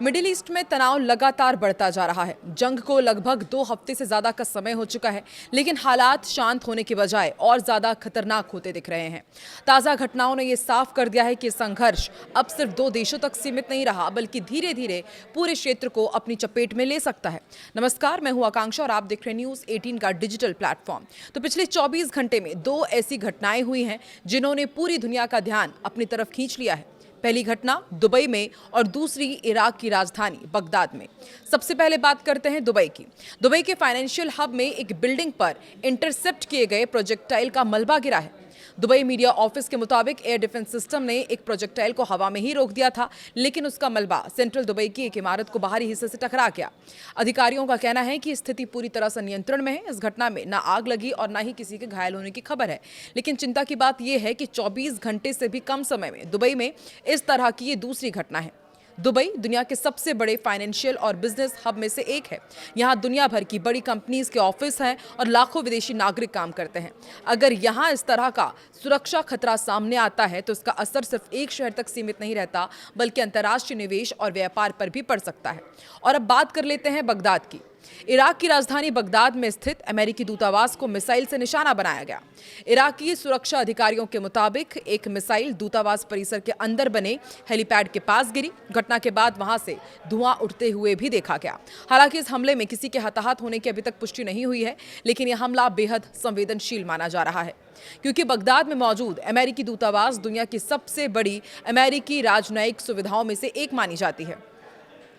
Middle east में तनाव लगातार बढ़ता जा रहा है। जंग को लगभग 2 हफ्ते से ज्यादा का समय हो चुका है, लेकिन हालात शांत होने की बजाय और ज्यादा खतरनाक होते दिख रहे हैं। ताजा घटनाओं ने यह साफ कर दिया है कि संघर्ष अब सिर्फ 2 देशों तक सीमित नहीं रहा, बल्कि धीरे धीरे पूरे क्षेत्र को अपनी चपेट में ले सकता है। नमस्कार, मैं हूं आकांक्षा और आप देख रहे हैं न्यूज 18 का डिजिटल प्लेटफॉर्म। तो पिछले 24 घंटे में 2 ऐसी घटनाएं हुई हैं जिन्होंने पूरी दुनिया का ध्यान अपनी तरफ खींच लिया है। पहली घटना दुबई में और दूसरी इराक की राजधानी बगदाद में। सबसे पहले बात करते हैं दुबई की। दुबई के फाइनेंशियल हब में एक बिल्डिंग पर इंटरसेप्ट किए गए प्रोजेक्टाइल का मलबा गिरा है। दुबई मीडिया ऑफिस के मुताबिक एयर डिफेंस सिस्टम ने एक प्रोजेक्टाइल को हवा में ही रोक दिया था, लेकिन उसका मलबा सेंट्रल दुबई की एक इमारत को बाहरी हिस्से से टकरा गया। अधिकारियों का कहना है कि स्थिति पूरी तरह से नियंत्रण में है। इस घटना में ना आग लगी और ना ही किसी के घायल होने की खबर है, लेकिन चिंता की बात यह है कि 24 घंटे से भी कम समय में दुबई में इस तरह की ये दूसरी घटना है। दुबई दुनिया के सबसे बड़े फाइनेंशियल और बिजनेस हब में से एक है। यहाँ दुनिया भर की बड़ी कंपनीज के ऑफिस हैं और लाखों विदेशी नागरिक काम करते हैं। अगर यहाँ इस तरह का सुरक्षा खतरा सामने आता है तो इसका असर सिर्फ एक शहर तक सीमित नहीं रहता, बल्कि अंतर्राष्ट्रीय निवेश और व्यापार पर भी पड़ सकता है। और अब बात कर लेते हैं बगदाद की। इराक की राजधानी बगदाद में स्थित अमेरिकी दूतावास को मिसाइल से निशाना बनाया गया। इराकी सुरक्षा अधिकारियों के मुताबिक एक मिसाइल दूतावास परिसर के अंदर बने हेलीपैड के पास गिरी। घटना के बाद वहां से धुआं उठते हुए भी देखा गया। हालांकि इस हमले में किसी के हताहत होने की अभी तक पुष्टि नहीं हुई है, लेकिन यह हमला बेहद संवेदनशील माना जा रहा है, क्योंकि बगदाद में मौजूद अमेरिकी दूतावास दुनिया की सबसे बड़ी अमेरिकी राजनयिक सुविधाओं में से एक मानी जाती है।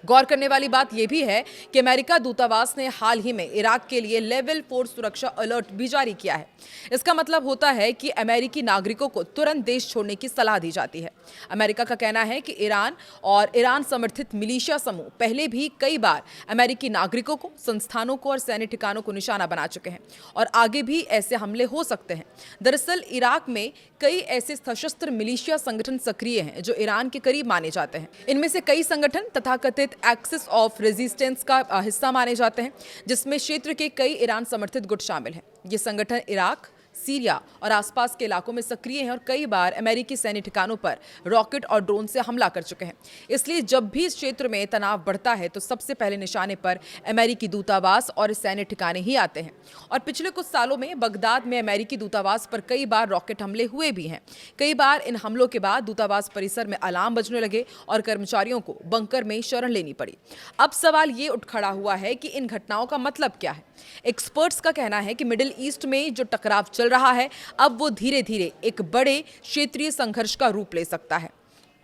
गौर करने वाली बात यह भी है कि अमेरिका दूतावास ने हाल ही में इराक के लिए लेवल 4 सुरक्षा अलर्ट भी जारी किया है। इसका मतलब होता है कि अमेरिकी नागरिकों को तुरंत देश छोड़ने की सलाह दी जाती है। अमेरिका का कहना है कि ईरान और ईरान समर्थित मिलिशिया समूह पहले भी कई बार अमेरिकी नागरिकों को, संस्थानों को और सैन्य ठिकानों को निशाना बना चुके हैं और आगे भी ऐसे हमले हो सकते हैं। दरअसल इराक में कई ऐसे सशस्त्र मिलिशिया संगठन सक्रिय हैं जो ईरान के करीब माने जाते हैं। इनमें से कई संगठन तथाकथित एक्सिस ऑफ रेजिस्टेंस का हिस्सा माने जाते हैं, जिसमें क्षेत्र के कई ईरान समर्थित गुट शामिल हैं। ये संगठन इराक, सीरिया और आसपास के इलाकों में सक्रिय हैं और कई बार अमेरिकी सैन्य ठिकानों पर रॉकेट और ड्रोन से हमला कर चुके हैं। इसलिए जब भी इस क्षेत्र में तनाव बढ़ता है तो सबसे पहले निशाने पर अमेरिकी दूतावास और सैन्य ठिकाने ही आते हैं। और पिछले कुछ सालों में बगदाद में अमेरिकी दूतावास पर कई बार रॉकेट हमले हुए भी हैं। कई बार इन हमलों के बाद दूतावास परिसर में अलार्म बजने लगे और कर्मचारियों को बंकर में शरण लेनी पड़ी। अब सवाल ये उठ खड़ा हुआ है कि इन घटनाओं का मतलब क्या है। एक्सपर्ट्स का कहना है कि मिडिल ईस्ट में जो टकराव चल रहा है, अब वो धीरे धीरे एक बड़े क्षेत्रीय संघर्ष का रूप ले सकता है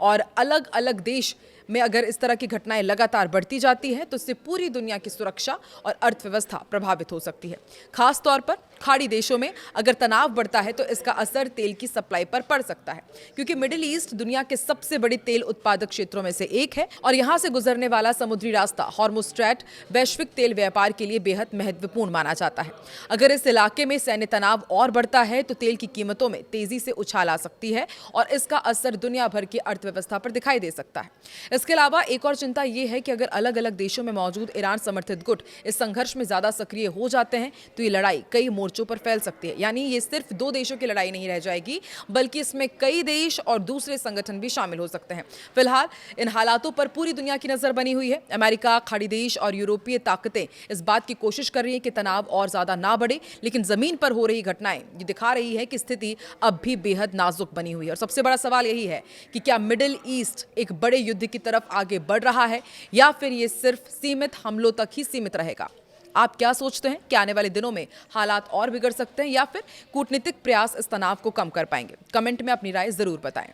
और अलग अलग देश में अगर इस तरह की घटनाएं लगातार बढ़ती जाती है तो इससे पूरी दुनिया की सुरक्षा और अर्थव्यवस्था प्रभावित हो सकती है। खास तौर पर खाड़ी देशों में अगर तनाव बढ़ता है तो इसका असर तेल की सप्लाई पर पड़ सकता है, क्योंकि मिडिल ईस्ट दुनिया के सबसे बड़े तेल उत्पादक क्षेत्रों में से एक है और यहां से गुजरने वाला समुद्री रास्ता हॉर्मुज़ स्ट्रैट वैश्विक तेल व्यापार के लिए बेहद महत्वपूर्ण माना जाता है। अगर इस इलाके में सैन्य तनाव और बढ़ता है तो तेल की कीमतों में तेजी से उछाल आ सकती है और इसका असर दुनिया भर की अर्थव्यवस्था पर दिखाई दे सकता है। इसके अलावा एक और चिंता यह है कि अगर अलग अलग देशों में मौजूद ईरान समर्थित गुट इस संघर्ष में ज्यादा सक्रिय हो जाते हैं तो ये लड़ाई कई मोर्चों पर फैल सकती है। यानी ये सिर्फ 2 देशों की लड़ाई नहीं रह जाएगी, बल्कि इसमें कई देश और दूसरे संगठन भी शामिल हो सकते हैं। फिलहाल इन हालातों पर पूरी दुनिया की नजर बनी हुई है। अमेरिका, खाड़ी देश और यूरोपीय ताकतें इस बात की कोशिश कर रही है कि तनाव और ज्यादा ना बढ़े, लेकिन जमीन पर हो रही घटनाएं ये दिखा रही है कि स्थिति अब भी बेहद नाजुक बनी हुई है। और सबसे बड़ा सवाल यही है कि क्या मिडिल ईस्ट एक बड़े युद्ध की तरफ आगे बढ़ रहा है या फिर ये सिर्फ सीमित हमलों तक ही सीमित रहेगा। आप क्या सोचते हैं कि आने वाले दिनों में हालात और बिगड़ सकते हैं या फिर कूटनीतिक प्रयास इस तनाव को कम कर पाएंगे? कमेंट में अपनी राय जरूर बताएं।